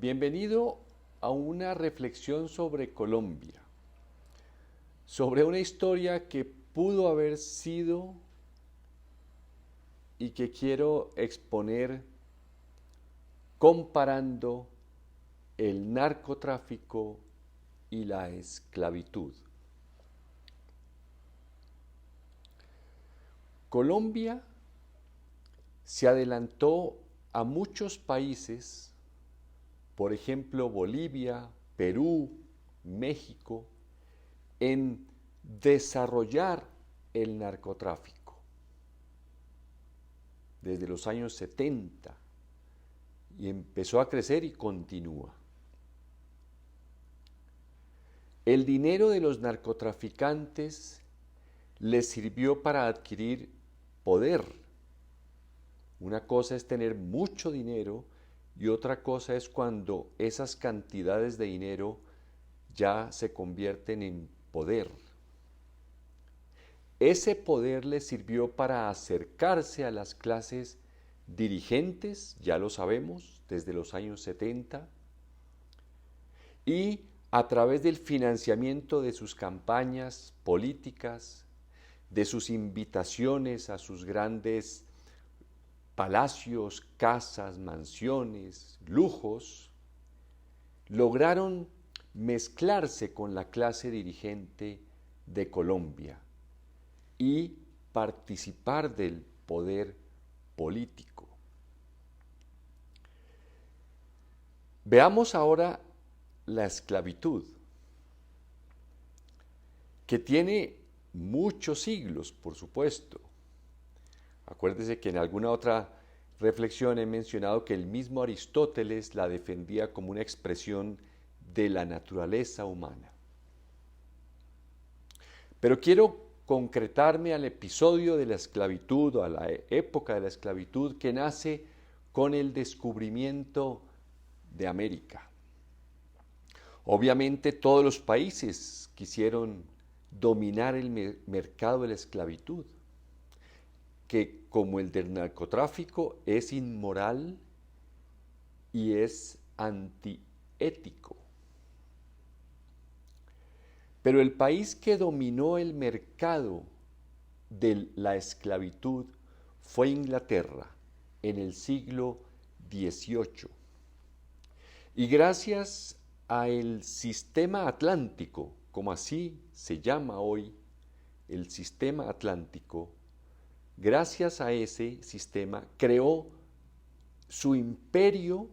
Bienvenido a una reflexión sobre Colombia, sobre una historia que pudo haber sido y que quiero exponer comparando el narcotráfico y la esclavitud. Colombia se adelantó a muchos países, por ejemplo Bolivia, Perú, México, en desarrollar el narcotráfico desde los años 70 y empezó a crecer y continúa. El dinero de los narcotraficantes les sirvió para adquirir poder. Una cosa es tener mucho dinero y otra cosa es cuando esas cantidades de dinero ya se convierten en poder. Ese poder les sirvió para acercarse a las clases dirigentes, ya lo sabemos, desde los años 70, y a través del financiamiento de sus campañas políticas, de sus invitaciones a sus grandes palacios, casas, mansiones, lujos, lograron mezclarse con la clase dirigente de Colombia y participar del poder político. Veamos ahora la esclavitud, que tiene muchos siglos, por supuesto. Acuérdese que en alguna otra reflexión he mencionado que el mismo Aristóteles la defendía como una expresión de la naturaleza humana. Pero quiero concretarme al episodio de la esclavitud o a la época de la esclavitud que nace con el descubrimiento de América. Obviamente todos los países quisieron dominar el mercado de la esclavitud, que como el del narcotráfico es inmoral y es antiético. Pero el país que dominó el mercado de la esclavitud fue Inglaterra en el siglo XVIII. Y gracias al sistema atlántico, como así se llama hoy, el sistema atlántico, gracias a ese sistema creó su imperio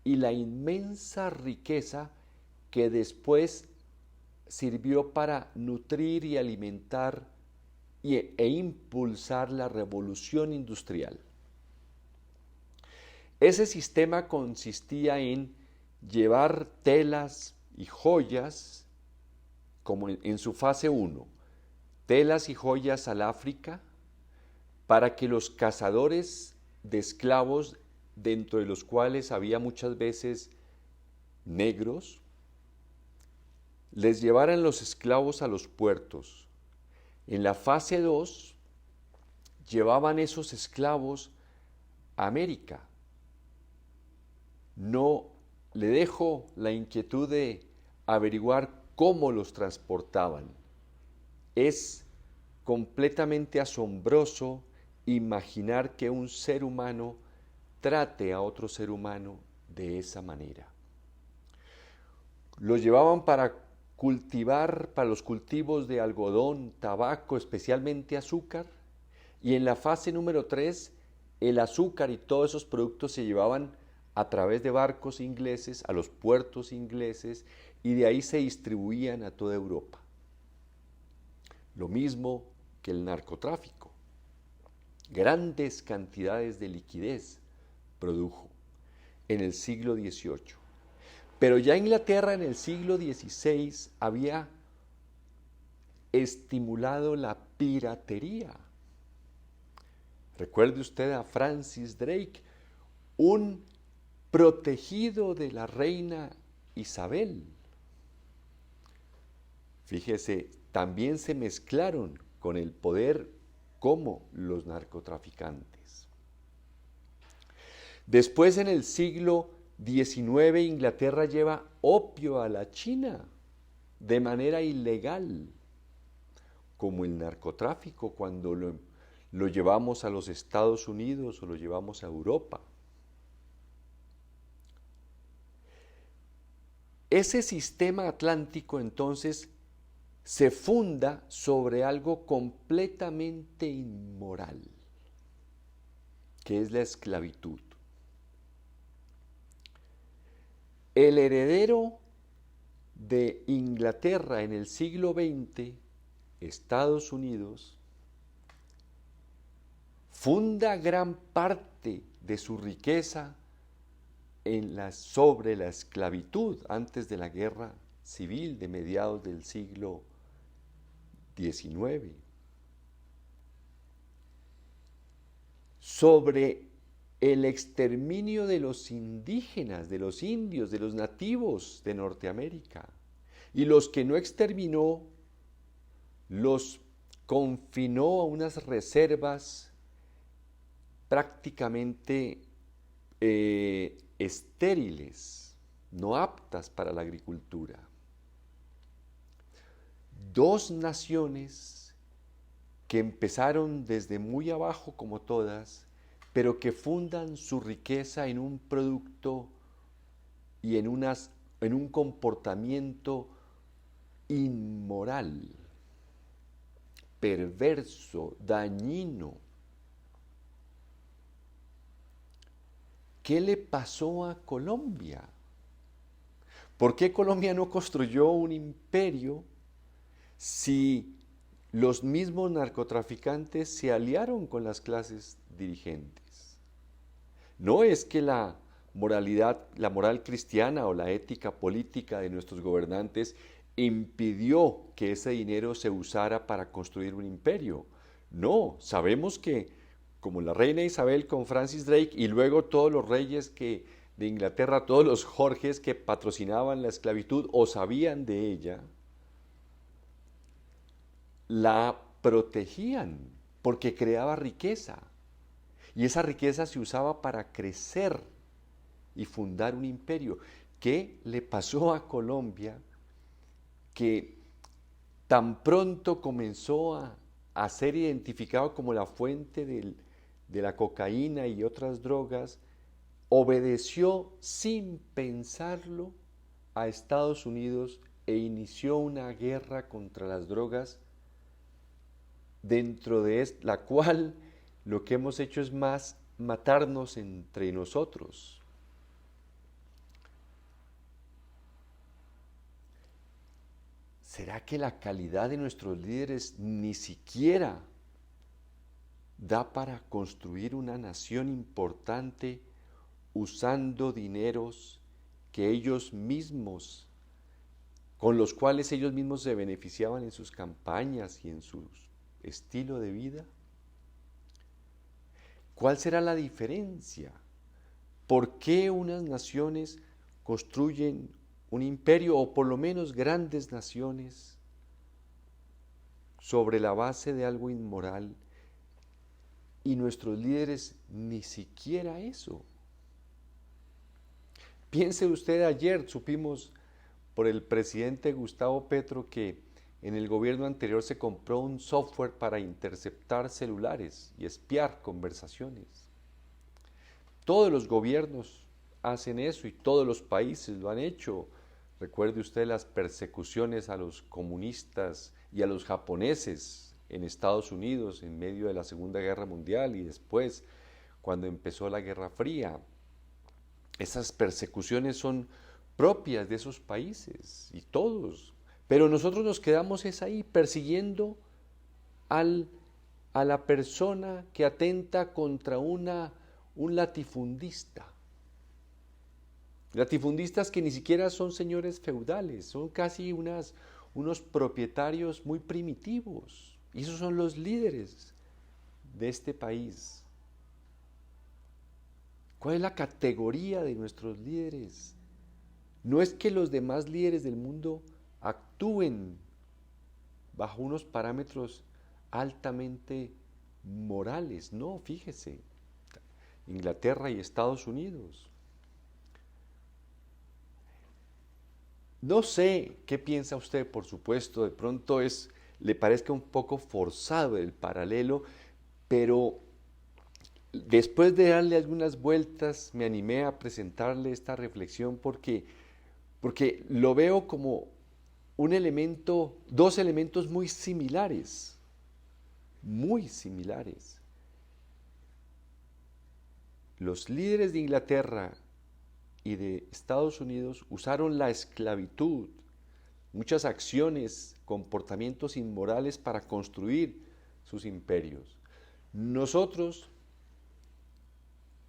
y la inmensa riqueza que después sirvió para nutrir y alimentar e impulsar la revolución industrial. Ese sistema consistía en llevar telas y joyas, como en su fase 1, telas y joyas al África, para que los cazadores de esclavos, dentro de los cuales había muchas veces negros, les llevaran los esclavos a los puertos. En la fase 2, llevaban esos esclavos a América. No le dejo la inquietud de averiguar cómo los transportaban. Es completamente asombroso imaginar que un ser humano trate a otro ser humano de esa manera. Los llevaban para cultivar, para los cultivos de algodón, tabaco, especialmente azúcar, y en la fase número 3, el azúcar y todos esos productos se llevaban a través de barcos ingleses a los puertos ingleses y de ahí se distribuían a toda Europa. Lo mismo que el narcotráfico. Grandes cantidades de liquidez produjo en el siglo XVIII. Pero ya Inglaterra en el siglo XVI había estimulado la piratería. Recuerde usted a Francis Drake, un protegido de la reina Isabel. Fíjese, también se mezclaron con el poder como los narcotraficantes. Después, en el siglo XIX Inglaterra lleva opio a la China de manera ilegal, como el narcotráfico cuando lo llevamos a los Estados Unidos o lo llevamos a Europa. Ese sistema atlántico entonces se funda sobre algo completamente inmoral, que es la esclavitud. El heredero de Inglaterra en el siglo XX, Estados Unidos, funda gran parte de su riqueza sobre la esclavitud antes de la guerra civil de mediados del siglo XIX, sobre el exterminio de los indígenas, de los indios, de los nativos de Norteamérica. Y los que no exterminó, los confinó a unas reservas prácticamente estériles, no aptas para la agricultura. Dos naciones que empezaron desde muy abajo como todas, pero que fundan su riqueza en un producto y en un comportamiento inmoral, perverso, dañino. ¿Qué le pasó a Colombia? ¿Por qué Colombia no construyó un imperio si los mismos narcotraficantes se aliaron con las clases dirigentes? No es que la moral cristiana o la ética política de nuestros gobernantes impidió que ese dinero se usara para construir un imperio. No, sabemos que como la reina Isabel con Francis Drake y luego todos los reyes de Inglaterra, todos los Jorges que patrocinaban la esclavitud o sabían de ella, la protegían porque creaba riqueza. Y esa riqueza se usaba para crecer y fundar un imperio. ¿Qué le pasó a Colombia que tan pronto comenzó a ser identificado como la fuente de la cocaína y otras drogas, obedeció sin pensarlo a Estados Unidos e inició una guerra contra las drogas, dentro de la cual lo que hemos hecho es más matarnos entre nosotros? ¿Será que la calidad de nuestros líderes ni siquiera da para construir una nación importante usando dineros que ellos mismos, con los cuales ellos mismos se beneficiaban en sus campañas y en su estilo de vida? ¿Cuál será la diferencia? ¿Por qué unas naciones construyen un imperio, o por lo menos grandes naciones, sobre la base de algo inmoral, y nuestros líderes ni siquiera eso? Piense usted, ayer supimos por el presidente Gustavo Petro que en el gobierno anterior se compró un software para interceptar celulares y espiar conversaciones. Todos los gobiernos hacen eso y todos los países lo han hecho. Recuerde usted las persecuciones a los comunistas y a los japoneses en Estados Unidos en medio de la Segunda Guerra Mundial y después cuando empezó la Guerra Fría. Esas persecuciones son propias de esos países y todos. Pero nosotros nos quedamos ahí persiguiendo a la persona que atenta contra un latifundista. Latifundistas que ni siquiera son señores feudales, son casi unos propietarios muy primitivos. Y esos son los líderes de este país. ¿Cuál es la categoría de nuestros líderes? No es que los demás líderes del mundo actúen bajo unos parámetros altamente morales, no, fíjese, Inglaterra y Estados Unidos. No sé qué piensa usted, por supuesto, de pronto le parezca un poco forzado el paralelo, pero después de darle algunas vueltas me animé a presentarle esta reflexión porque lo veo como un elemento, dos elementos muy similares, muy similares. Los líderes de Inglaterra y de Estados Unidos usaron la esclavitud, muchas acciones, comportamientos inmorales para construir sus imperios. Nosotros,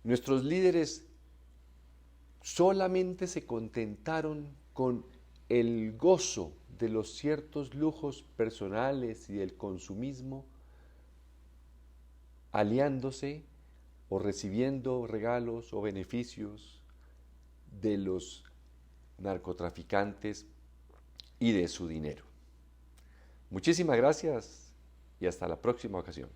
nuestros líderes, solamente se contentaron con el gozo de los ciertos lujos personales y del consumismo, aliándose o recibiendo regalos o beneficios de los narcotraficantes y de su dinero. Muchísimas gracias y hasta la próxima ocasión.